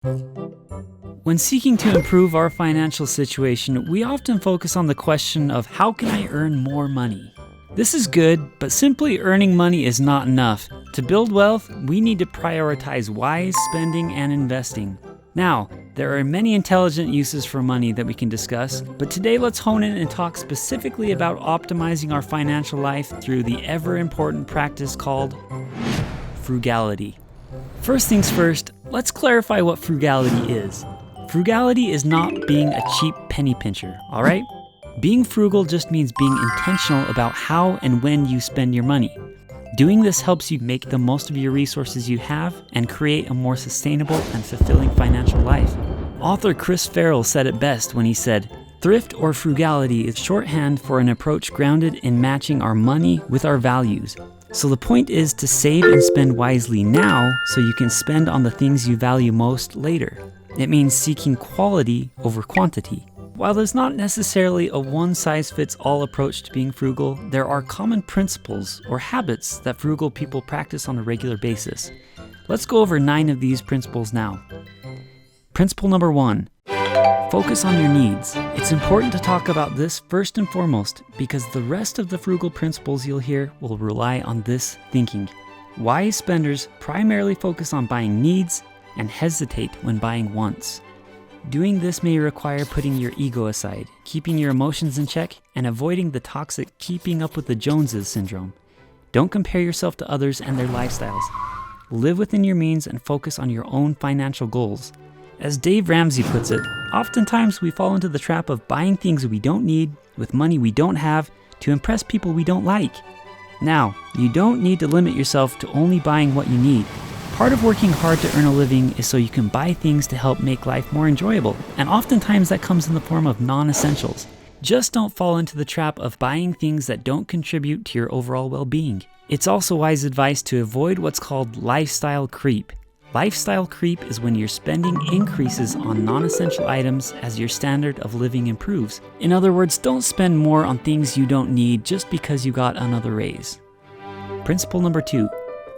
When seeking to improve our financial situation, we often focus on the question of how can I earn more money? This is good, but simply earning money is not enough. To build wealth, we need to prioritize wise spending and investing. Now, there are many intelligent uses for money that we can discuss, but today let's hone in and talk specifically about optimizing our financial life through the ever-important practice called frugality. First things first, let's clarify what frugality is. Frugality is not being a cheap penny pincher, all right? Being frugal just means being intentional about how and when you spend your money. Doing this helps you make the most of your resources you have and create a more sustainable and fulfilling financial life. Author Chris Farrell said it best when he said, "Thrift or frugality is shorthand for an approach grounded in matching our money with our values. So the point is to save and spend wisely now so you can spend on the things you value most later. It means seeking quality over quantity." While there's not necessarily a one-size-fits-all approach to being frugal, there are common principles or habits that frugal people practice on a regular basis. Let's go over 9 of these principles now. Principle number 1, focus on your needs. It's important to talk about this first and foremost because the rest of the frugal principles you'll hear will rely on this thinking. Wise spenders primarily focus on buying needs and hesitate when buying wants. Doing this may require putting your ego aside, keeping your emotions in check, and avoiding the toxic keeping up with the Joneses syndrome. Don't compare yourself to others and their lifestyles. Live within your means and focus on your own financial goals. As Dave Ramsey puts it, oftentimes we fall into the trap of buying things we don't need with money we don't have to impress people we don't like. Now, you don't need to limit yourself to only buying what you need. Part of working hard to earn a living is so you can buy things to help make life more enjoyable, and oftentimes that comes in the form of non-essentials. Just don't fall into the trap of buying things that don't contribute to your overall well-being. It's also wise advice to avoid what's called lifestyle creep. Lifestyle creep is when your spending increases on non-essential items as your standard of living improves. In other words, don't spend more on things you don't need just because you got another raise. Principle number 2,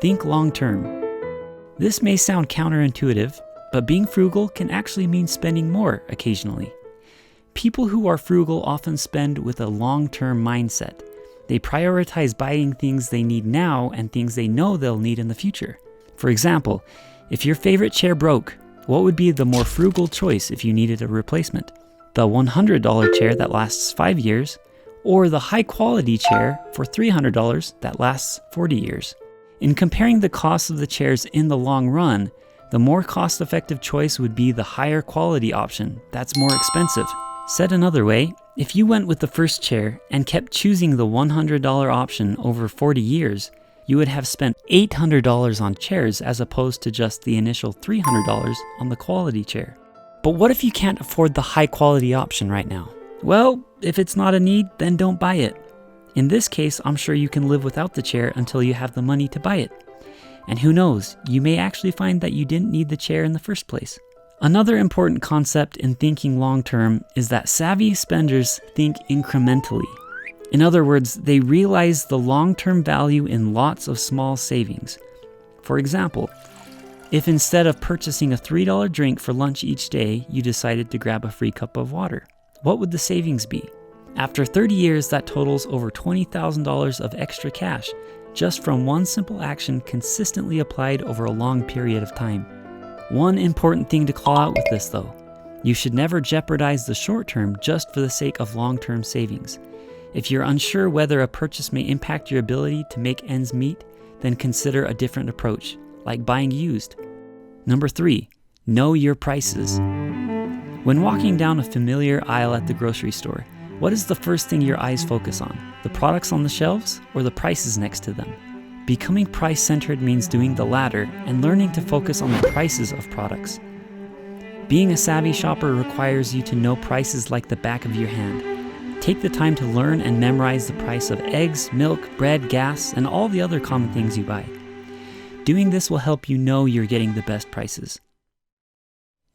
think long-term. This may sound counterintuitive, but being frugal can actually mean spending more occasionally. People who are frugal often spend with a long-term mindset. They prioritize buying things they need now and things they know they'll need in the future. For example, if your favorite chair broke, what would be the more frugal choice if you needed a replacement? The $100 chair that lasts 5 years, or the high-quality chair for $300 that lasts 40 years? In comparing the costs of the chairs in the long run, the more cost-effective choice would be the higher quality option that's more expensive. Said another way, if you went with the first chair and kept choosing the $100 option over 40 years, you would have spent $800 on chairs as opposed to just the initial $300 on the quality chair. But what if you can't afford the high quality option right now? Well, if it's not a need, then don't buy it. In this case, I'm sure you can live without the chair until you have the money to buy it. And who knows, you may actually find that you didn't need the chair in the first place. Another important concept in thinking long-term is that savvy spenders think incrementally. In other words, they realize the long-term value in lots of small savings. For example, if instead of purchasing a $3 drink for lunch each day, you decided to grab a free cup of water, what would the savings be? After 30 years, that totals over $20,000 of extra cash, just from one simple action consistently applied over a long period of time. One important thing to call out with this though, you should never jeopardize the short term just for the sake of long-term savings. If you're unsure whether a purchase may impact your ability to make ends meet, then consider a different approach, like buying used. Number 3, know your prices. When walking down a familiar aisle at the grocery store, what is the first thing your eyes focus on? The products on the shelves or the prices next to them? Becoming price-centered means doing the latter and learning to focus on the prices of products. Being a savvy shopper requires you to know prices like the back of your hand. Take the time to learn and memorize the price of eggs, milk, bread, gas, and all the other common things you buy. Doing this will help you know you're getting the best prices.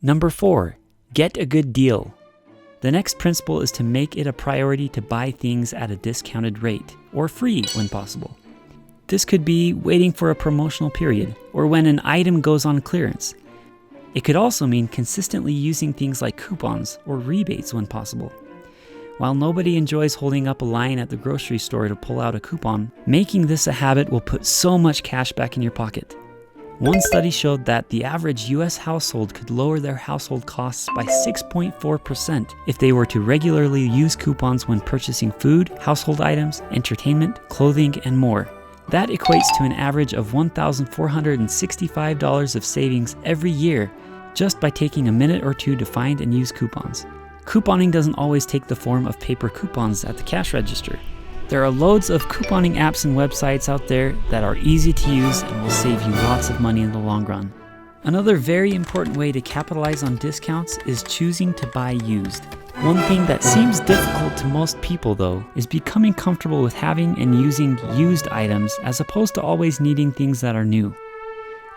Number 4, get a good deal. The next principle is to make it a priority to buy things at a discounted rate, or free when possible. This could be waiting for a promotional period, or when an item goes on clearance. It could also mean consistently using things like coupons or rebates when possible. While nobody enjoys holding up a line at the grocery store to pull out a coupon, making this a habit will put so much cash back in your pocket. One study showed that the average US household could lower their household costs by 6.4% if they were to regularly use coupons when purchasing food, household items, entertainment, clothing, and more. That equates to an average of $1,465 of savings every year just by taking a minute or two to find and use coupons. Couponing doesn't always take the form of paper coupons at the cash register. There are loads of couponing apps and websites out there that are easy to use and will save you lots of money in the long run. Another very important way to capitalize on discounts is choosing to buy used. One thing that seems difficult to most people, though, is becoming comfortable with having and using used items as opposed to always needing things that are new.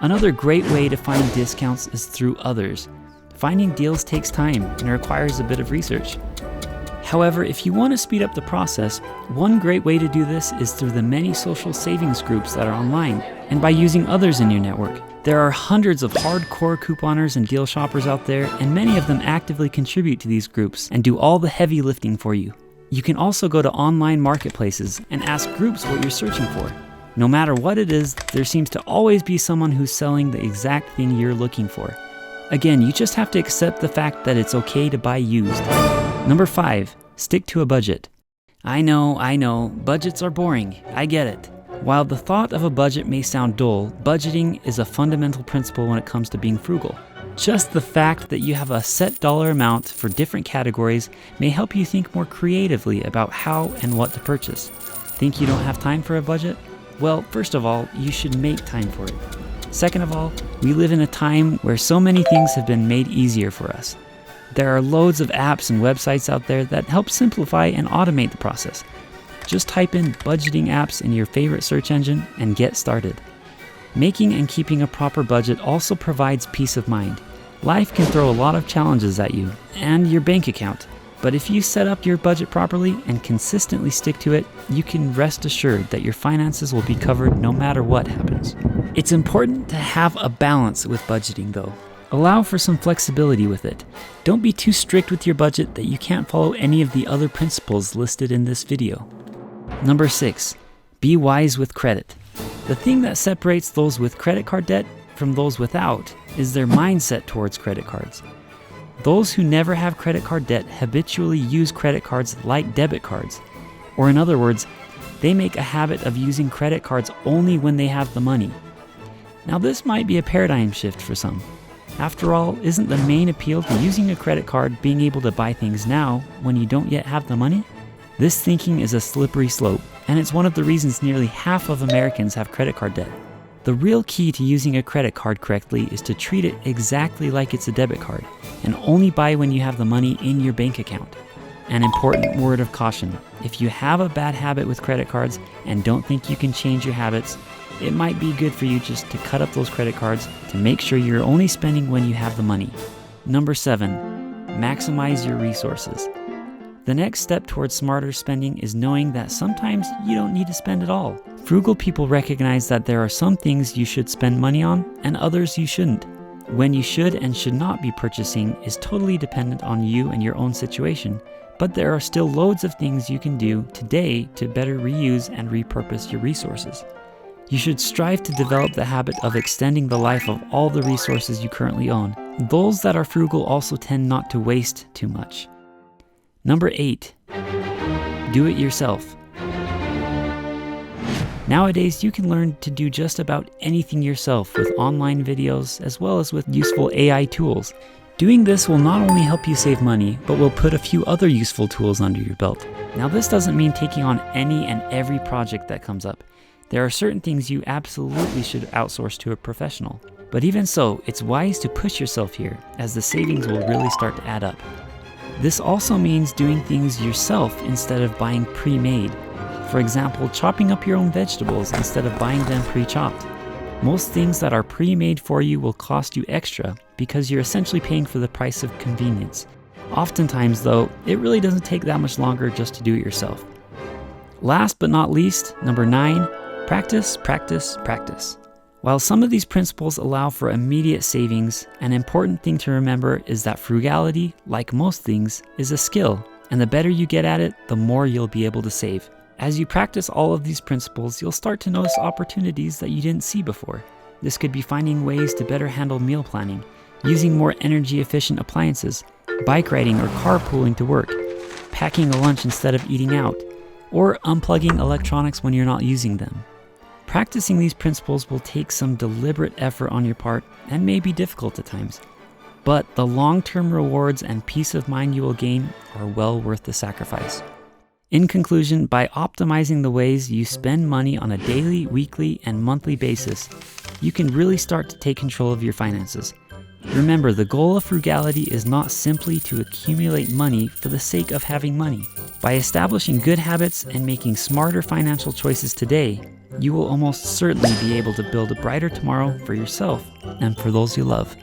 Another great way to find discounts is through others. Finding deals takes time and requires a bit of research. However, if you want to speed up the process, one great way to do this is through the many social savings groups that are online and by using others in your network. There are hundreds of hardcore couponers and deal shoppers out there, and many of them actively contribute to these groups and do all the heavy lifting for you. You can also go to online marketplaces and ask groups what you're searching for. No matter what it is, there seems to always be someone who's selling the exact thing you're looking for. Again, you just have to accept the fact that it's okay to buy used. Number 5, stick to a budget. I know, budgets are boring. I get it. While the thought of a budget may sound dull, budgeting is a fundamental principle when it comes to being frugal. Just the fact that you have a set dollar amount for different categories may help you think more creatively about how and what to purchase. Think you don't have time for a budget? Well, first of all, you should make time for it. Second of all, we live in a time where so many things have been made easier for us. There are loads of apps and websites out there that help simplify and automate the process. Just type in budgeting apps in your favorite search engine and get started. Making and keeping a proper budget also provides peace of mind. Life can throw a lot of challenges at you and your bank account, but if you set up your budget properly and consistently stick to it, you can rest assured that your finances will be covered no matter what happens. It's important to have a balance with budgeting, though. Allow for some flexibility with it. Don't be too strict with your budget that you can't follow any of the other principles listed in this video. Number 6, be wise with credit. The thing that separates those with credit card debt from those without is their mindset towards credit cards. Those who never have credit card debt habitually use credit cards like debit cards. Or in other words, they make a habit of using credit cards only when they have the money. Now this might be a paradigm shift for some. After all, isn't the main appeal to using a credit card being able to buy things now when you don't yet have the money? This thinking is a slippery slope, and it's one of the reasons nearly half of Americans have credit card debt. The real key to using a credit card correctly is to treat it exactly like it's a debit card, and only buy when you have the money in your bank account. An important word of caution: if you have a bad habit with credit cards and don't think you can change your habits, it might be good for you just to cut up those credit cards to make sure you're only spending when you have the money. Number 7, maximize your resources. The next step towards smarter spending is knowing that sometimes you don't need to spend at all. Frugal people recognize that there are some things you should spend money on and others you shouldn't. When you should and should not be purchasing is totally dependent on you and your own situation, but there are still loads of things you can do today to better reuse and repurpose your resources. You should strive to develop the habit of extending the life of all the resources you currently own. Those that are frugal also tend not to waste too much. Number 8, do it yourself. Nowadays, you can learn to do just about anything yourself with online videos as well as with useful AI tools. Doing this will not only help you save money, but will put a few other useful tools under your belt. Now, this doesn't mean taking on any and every project that comes up. There are certain things you absolutely should outsource to a professional. But even so, it's wise to push yourself here, as the savings will really start to add up. This also means doing things yourself instead of buying pre-made. For example, chopping up your own vegetables instead of buying them pre-chopped. Most things that are pre-made for you will cost you extra because you're essentially paying for the price of convenience. Oftentimes though, it really doesn't take that much longer just to do it yourself. Last but not least, number 9, practice, practice, practice. While some of these principles allow for immediate savings, an important thing to remember is that frugality, like most things, is a skill, and the better you get at it, the more you'll be able to save. As you practice all of these principles, you'll start to notice opportunities that you didn't see before. This could be finding ways to better handle meal planning, using more energy-efficient appliances, bike riding or carpooling to work, packing a lunch instead of eating out, or unplugging electronics when you're not using them. Practicing these principles will take some deliberate effort on your part and may be difficult at times, but the long-term rewards and peace of mind you will gain are well worth the sacrifice. In conclusion, by optimizing the ways you spend money on a daily, weekly, and monthly basis, you can really start to take control of your finances. Remember, the goal of frugality is not simply to accumulate money for the sake of having money. By establishing good habits and making smarter financial choices today, you will almost certainly be able to build a brighter tomorrow for yourself and for those you love.